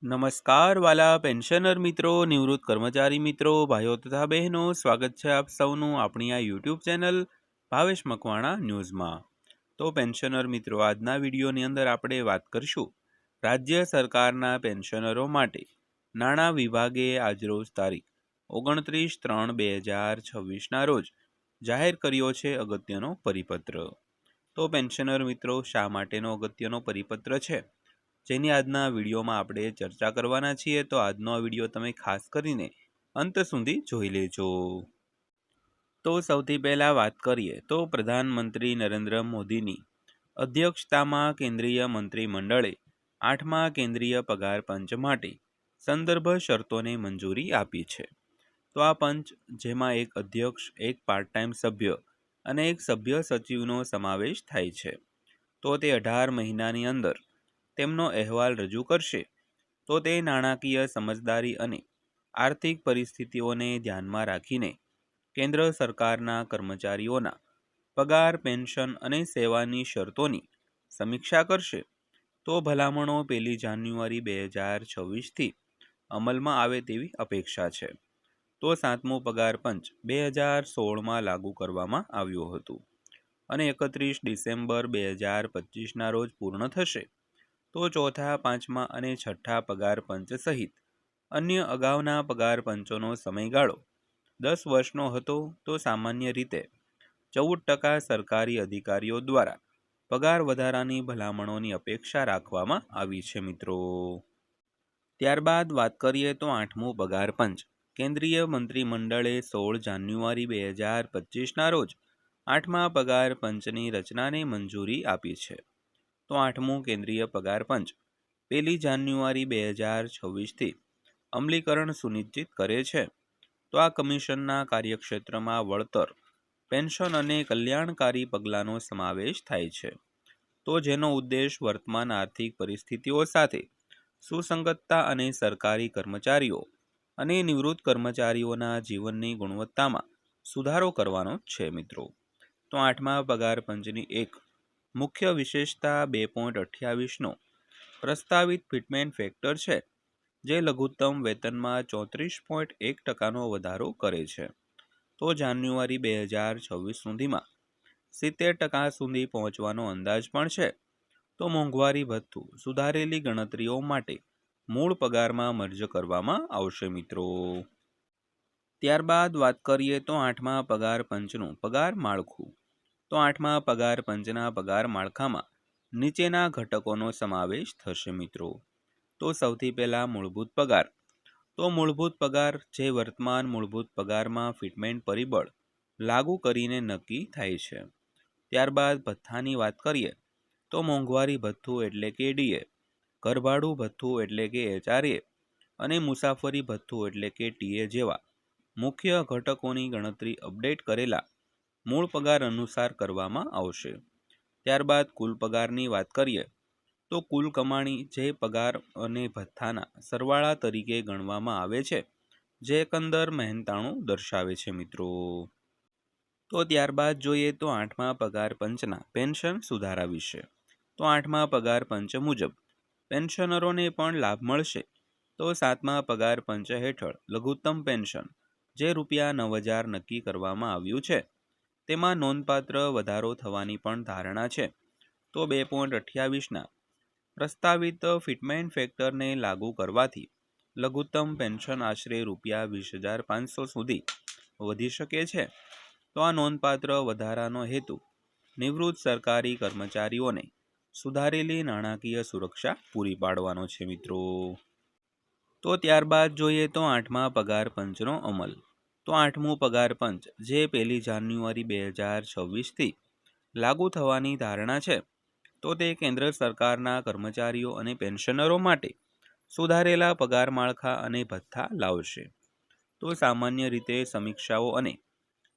નમસ્કાર વાલા પેન્શનર મિત્રો, નિવૃત્ત કર્મચારી મિત્રો, ભાઈઓ તથા બહેનો, સ્વાગત છે આપ સૌનું આપણી આ યુટ્યુબ ચેનલ ભાવેશ મકવાણા ન્યૂઝમાં। તો પેન્શનર મિત્રો, આજના વિડીયોની અંદર આપણે વાત કરીશું રાજ્ય સરકારના પેન્શનરો માટે નાણાં વિભાગે આજરોજ તારીખ 29/3/2026ના રોજ જાહેર કર્યો છે અગત્યનો પરિપત્ર। તો પેન્શનર મિત્રો, શા માટેનો અગત્યનો પરિપત્ર છે જેની આજના વિડીયોમાં આપણે ચર્ચા કરવાના છીએ, તો આજનો આ વિડીયો તમે ખાસ કરીને અંત સુધી જોઈ લેજો। તો સૌથી પહેલાં વાત કરીએ તો પ્રધાનમંત્રી નરેન્દ્ર મોદીની અધ્યક્ષતામાં કેન્દ્રીય મંત્રીમંડળે 8મા કેન્દ્રીય પગાર પંચ માટે સંદર્ભ શરતોને મંજૂરી આપી છે। તો આ પંચ, જેમાં એક અધ્યક્ષ, એક પાર્ટ ટાઈમ સભ્ય અને એક સભ્ય સચિવનો સમાવેશ થાય છે, તો તે 18 મહિનાની અંદર તેમનો અહેવાલ રજૂ કરશે। તો તે નાણાકીય સમજદારી અને આર્થિક પરિસ્થિતિઓને ધ્યાનમાં રાખીને કેન્દ્ર સરકારના કર્મચારીઓના પગાર, પેન્શન અને સેવાની શરતોની સમીક્ષા કરશે। તો ભલામણો 1 જાન્યુઆરી 2026થી અમલમાં આવે તેવી અપેક્ષા છે। તો 7મું પગાર પંચ 2016માં લાગુ કરવામાં આવ્યું હતું અને 31 ડિસેમ્બર 2025ના રોજ પૂર્ણ થશે। તો ચોથા, પાંચમા અને છઠ્ઠા પગાર પંચ સહિત અન્ય અગાઉના પગાર પંચોનો સમયગાળો 10 વર્ષનો હતો। તો સામાન્ય રીતે 14% સરકારી અધિકારીઓ દ્વારા પગાર વધારાની ભલામણોની અપેક્ષા રાખવામાં આવી છે મિત્રો। ત્યારબાદ વાત કરીએ તો 8મું પગાર પંચ કેન્દ્રીય મંત્રીમંડળે 16 જાન્યુઆરી 2025ના રોજ 8મા પગાર પંચની રચનાને મંજૂરી આપી છે। તો 8મું કેન્દ્રીય પગાર પંચ 1 જાન્યુઆરી 2026થી અમલીકરણ સુનિશ્ચિત કરે છે। તો આ કમિશનના કાર્યક્ષેત્રમાં વળતર, પેન્શન અને કલ્યાણકારી પગલાંનો સમાવેશ થાય છે, તો જેનો ઉદ્દેશ વર્તમાન આર્થિક પરિસ્થિતિઓ સાથે સુસંગતતા અને સરકારી કર્મચારીઓ અને નિવૃત્ત કર્મચારીઓના જીવનની ગુણવત્તામાં સુધારો કરવાનો છે મિત્રો। તો 8મા પગાર પંચની એક મુખ્ય વિશેષતા 2.28નો પ્રસ્તાવિત ફિટમેન્ટ ફેક્ટર છે, જે લઘુત્તમ વેતનમાં 34.1%નો વધારો કરે છે। તો જાન્યુઆરી 2026 સુધીમાં 70% સુધી પહોંચવાનો અંદાજ પણ છે। તો મોંઘવારી ભથ્થું સુધારેલી ગણતરીઓ માટે મૂળ પગારમાં મર્જ કરવામાં આવશે મિત્રો। ત્યારબાદ વાત કરીએ તો 8મા પગાર પંચનું પગાર માળખું। તો 8મા પગાર પંચના પગાર માળખામાં નીચેના ઘટકોનો સમાવેશ થશે મિત્રો। તો સૌથી પહેલાં મૂળભૂત પગાર। તો મૂળભૂત પગાર જે વર્તમાન મૂળભૂત પગારમાં ફિટમેન્ટ પરિબળ લાગુ કરીને નક્કી થાય છે। ત્યારબાદ ભથ્થાની વાત કરીએ તો મોંઘવારી ભથ્થું એટલે કે ડીએ, ઘરભાડું ભથ્થું એટલે કે એચઆરએ અને મુસાફરી ભથ્થું એટલે કે ટીએ જેવા મુખ્ય ઘટકોની ગણતરી અપડેટ કરેલા મૂળ પગાર અનુસાર કરવામાં આવશે। ત્યારબાદ કુલ પગારની વાત કરીએ તો કુલ કમાણી જે પગાર અને ભથ્થાના સરવાળા તરીકે ગણવામાં આવે છે, જે એકંદર મહેનતાણું દર્શાવે છે મિત્રો। તો ત્યારબાદ જોઈએ તો 8મા પગાર પંચના પેન્શન સુધારા વિશે। તો 8મા પગાર પંચ મુજબ પેન્શનરોને પણ લાભ મળશે। તો 7મા પગાર પંચ હેઠળ લઘુત્તમ પેન્શન જે ₹9,000 નક્કી કરવામાં આવ્યું છે, તેમાં નોંધપાત્ર વધારો થવાની પણ ધારણા છે। તો 2.28ના પ્રસ્તાવિત ફિટમેન્ટ ફેક્ટરને લાગુ કરવાથી લઘુત્તમ પેન્શન આશરે ₹20,500 સુધી વધી શકે છે। તો આ નોંધપાત્ર વધારાનો હેતુ નિવૃત્ત સરકારી કર્મચારીઓને સુધારેલી નાણાકીય સુરક્ષા પૂરી પાડવાનો છે મિત્રો। તો ત્યારબાદ જોઈએ તો 8મા પગાર પંચનો અમલ। તો 8મું પગાર પંચ જે 1 જાન્યુઆરી 2026થી લાગુ થવાની ધારણા છે, તો તે કેન્દ્ર સરકારના કર્મચારીઓ અને પેન્શનરો માટે સુધારેલા પગાર માળખા અને ભથ્થા લાવશે। તો સામાન્ય રીતે સમીક્ષાઓ અને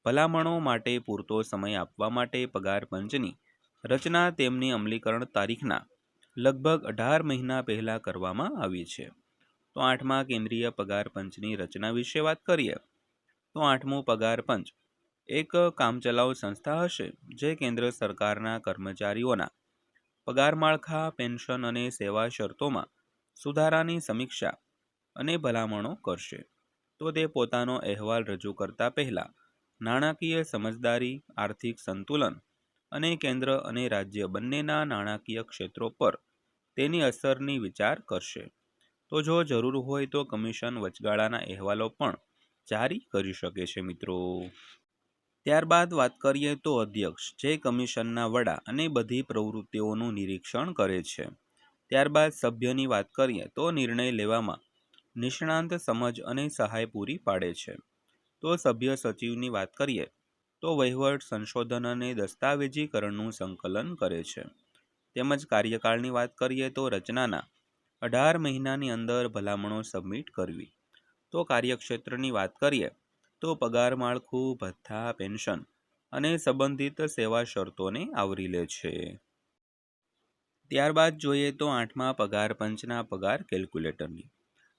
ભલામણો માટે પૂરતો સમય આપવા માટે પગાર પંચની રચના તેમની અમલીકરણ તારીખના લગભગ 18 મહિના પહેલાં કરવામાં આવી છે। તો 8મા કેન્દ્રીય પગાર પંચની રચના વિશે વાત કરીએ તો 8મું પગાર પંચ એક કામચલાઉ સંસ્થા હશે, જે કેન્દ્ર સરકારના કર્મચારીઓના પગાર માળખા, પેન્શન અને સેવા શરતોમાં સુધારાની સમીક્ષા અને ભલામણો કરશે. તો તે પોતાનો અહેવાલ રજૂ કરતા પહેલાં નાણાકીય સમજદારી, આર્થિક સંતુલન અને કેન્દ્ર અને રાજ્ય બંનેના નાણાકીય ક્ષેત્રો પર તેની અસરની વિચાર કરશે. તો જો જરૂર હોય તો કમિશન વચગાળાના અહેવાલો પણ જારી કરી શકે છે મિત્રો. ત્યારબાદ વાત કરીએ તો અધ્યક્ષ, જે કમિશનના વડા અને બધી પ્રવૃત્તિઓનું નિરીક્ષણ કરે છે. ત્યારબાદ સભ્યની વાત કરીએ તો નિર્ણય લેવામાં નિષ્ણાંત સમજ અને સહાય પૂરી પાડે છે. તો સભ્ય સચિવની વાત કરીએ તો વહીવટ, સંશોધન અને દસ્તાવેજીકરણનું સંકલન કરે છે. તેમજ કાર્યકાળની વાત કરીએ તો રચનાના 18 મહિનાની અંદર ભલામણો સબમિટ કરવી. તો કાર્યક્ષેત્રની વાત કરીએ તો પગાર માળખું, ભથ્થા, પેન્શન અને સંબંધિત સેવા શરતોને આવરી લે છે. ત્યારબાદ જોઈએ તો 8મા પગાર પંચના પગાર કેલ્ક્યુલેટરની.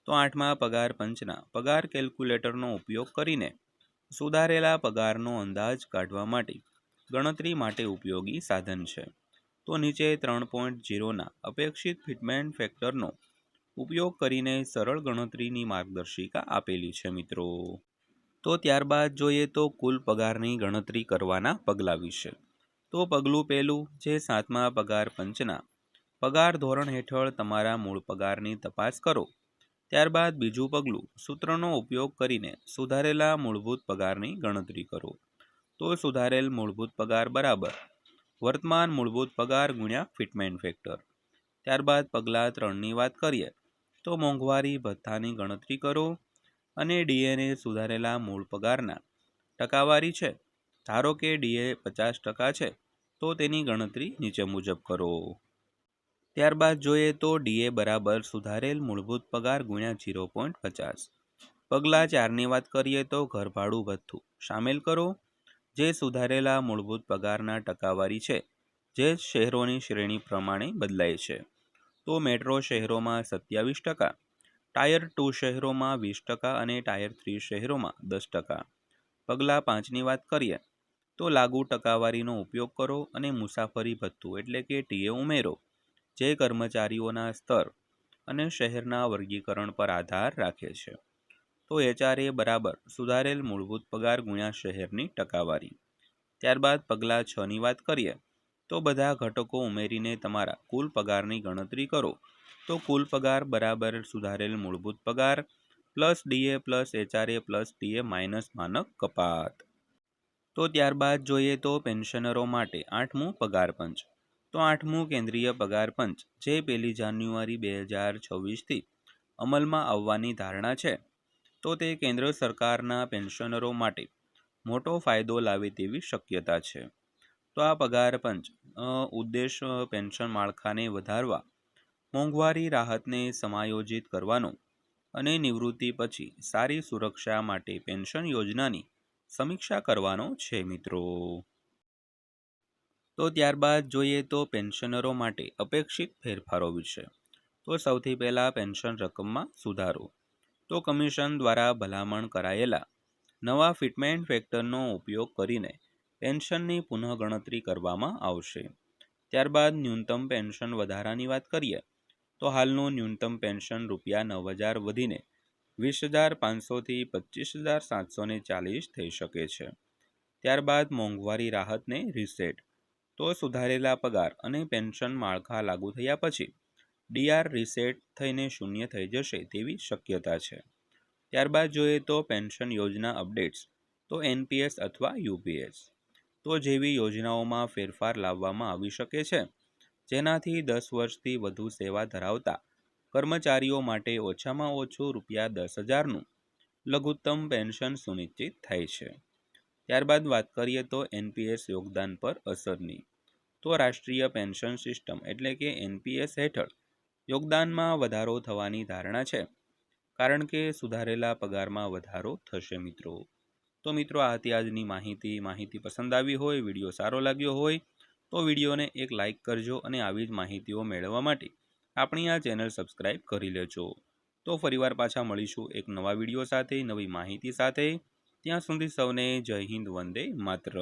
તો 8મા પગાર પંચના પગાર કેલ્ક્યુલેટરનો ઉપયોગ કરીને સુધારેલા પગારનો અંદાજ કાઢવા માટે ગણતરી માટે ઉપયોગી સાધન છે. તો નીચે 3.0ના અપેક્ષિત ફિટમેન્ટ ફેક્ટરનો ઉપયોગ કરીને સરળ ગણતરીની માર્ગદર્શિકા આપેલી છે મિત્રો. તો ત્યારબાદ જોઈએ તો કુલ પગારની ગણતરી કરવાના પગલાં વિશે. તો પગલું પહેલું, જે 7મા પગાર પંચના પગાર ધોરણ હેઠળ તમારા મૂળ પગારની તપાસ કરો. ત્યારબાદ બીજું પગલું, સૂત્રનો ઉપયોગ કરીને સુધારેલા મૂળભૂત પગારની ગણતરી કરો. તો સુધારેલ મૂળભૂત પગાર બરાબર વર્તમાન મૂળભૂત પગાર ગુણ્યા ફિટમેન્ટ ફેક્ટર. ત્યારબાદ પગલાં 3ની વાત કરીએ તો મોંઘવારી ભથ્થાની ગણતરી કરો અને ડીએને સુધારેલા મૂળ પગારના ટકાવારી છે. ધારો કે ડીએ 50% છે તો તેની ગણતરી નીચે મુજબ કરો. ત્યારબાદ જોઈએ તો ડીએ બરાબર સુધારેલ મૂળભૂત પગાર ગુણ્યા 0.50. પગલાં 4ની વાત કરીએ તો ઘરભાડું ભથ્થું સામેલ કરો, જે સુધારેલા મૂળભૂત પગારના ટકાવારી છે, જે શહેરોની શ્રેણી પ્રમાણે બદલાય છે. તો મેટ્રો શહેરોમાં 27%, ટાયર 2 શહેરોમાં 20% અને ટાયર 3 શહેરોમાં 10%. પગલાં 5ની વાત કરીએ તો લાગુ ટકાવારીનો ઉપયોગ કરો અને મુસાફરી ભથ્થું એટલે કે ટીએ ઉમેરો, જે કર્મચારીઓના સ્તર અને શહેરના વર્ગીકરણ પર આધાર રાખે છે. તો એચઆરએ બરાબર સુધારેલ મૂળભૂત પગાર ગુણ્યા શહેરની ટકાવારી. ત્યારબાદ પગલાં 6ની વાત કરીએ તો બધા ઘટકો ઉમેરીને તમારા કુલ પગારની ગણતરી કરો. તો કુલ પગાર બરાબર સુધારેલ મૂળભૂત પગાર plus DA plus HRA plus TA minus માનક કપાત. તો ત્યારબાદ જોઈએ તો પેન્શનરો માટે 8મું પગાર પંચ. તો 8મું કેન્દ્રીય પગાર પંચ, જે 1 જાન્યુઆરી 2026થી અમલમાં આવવાની ધારણા છે, તો તે કેન્દ્ર સરકારના પેન્શનરો માટે મોટો ફાયદો લાવે તેવી શક્યતા છે. તો આ પગાર પંચ ઉદ્દેશ પેન્શન માળખાને વધારવા, મોંઘવારી રાહતને સમાયોજિત કરવાનો અને નિવૃત્તિ પછી સારી સુરક્ષા માટે પેન્શન યોજનાની સમીક્ષા કરવાનો છે મિત્રો. તો ત્યારબાદ જોઈએ તો પેન્શનરો માટે અપેક્ષિત ફેરફારો વિશે. તો સૌથી પહેલાં પેન્શન રકમમાં સુધારો. તો કમિશન દ્વારા ભલામણ કરાયેલા નવા ફિટમેન્ટ ફેક્ટરનો ઉપયોગ કરીને પેન્શનની પુનઃગણતરી કરવામાં આવશે. ત્યારબાદ ન્યૂનતમ પેન્શન વધારાની વાત કરીએ તો હાલનું ન્યૂનતમ પેન્શન ₹9,000 વધીને 20,500થી 25,740 થઈ શકે છે. ત્યારબાદ મોંઘવારી રાહતને રીસેટ. તો સુધારેલા પગાર અને પેન્શન માળખા લાગુ થયા પછી ડીઆર રીસેટ થઈને 0 થઈ જશે તેવી શક્યતા છે. ત્યારબાદ જોઈએ તો પેન્શન યોજના અપડેટ્સ. તો એનપીએસ અથવા યુપીએસ તો જેવી યોજનાઓમાં ફેરફાર લાવવામાં આવી શકે છે, જેનાથી 10 વર્ષથી વધુ સેવા ધરાવતા કર્મચારીઓ માટે ઓછામાં ઓછું ₹10,000નું લઘુત્તમ પેન્શન સુનિશ્ચિત થાય છે. ત્યારબાદ વાત કરીએ તો એનપીએસ યોગદાન પર અસરની. તો રાષ્ટ્રીય પેન્શન સિસ્ટમ એટલે કે એનપીએસ હેઠળ યોગદાનમાં વધારો થવાની ધારણા છે, કારણ કે સુધારેલા પગારમાં વધારો થશે મિત્રો. તો મિત્રો, આ હતી આજની માહિતી પસંદ આવી હોય, વિડીયો સારો લાગ્યો હોય તો વિડીયોને એક લાઇક કરજો અને આવી જ માહિતીઓ મેળવવા માટે આપણી આ ચેનલ સબસ્ક્રાઈબ કરી લેજો. તો ફરીવાર પાછા મળીશું એક નવા વિડીયો સાથે, નવી માહિતી સાથે. ત્યાં સુધી સૌને જય હિન્દ, વંદે માતરમ.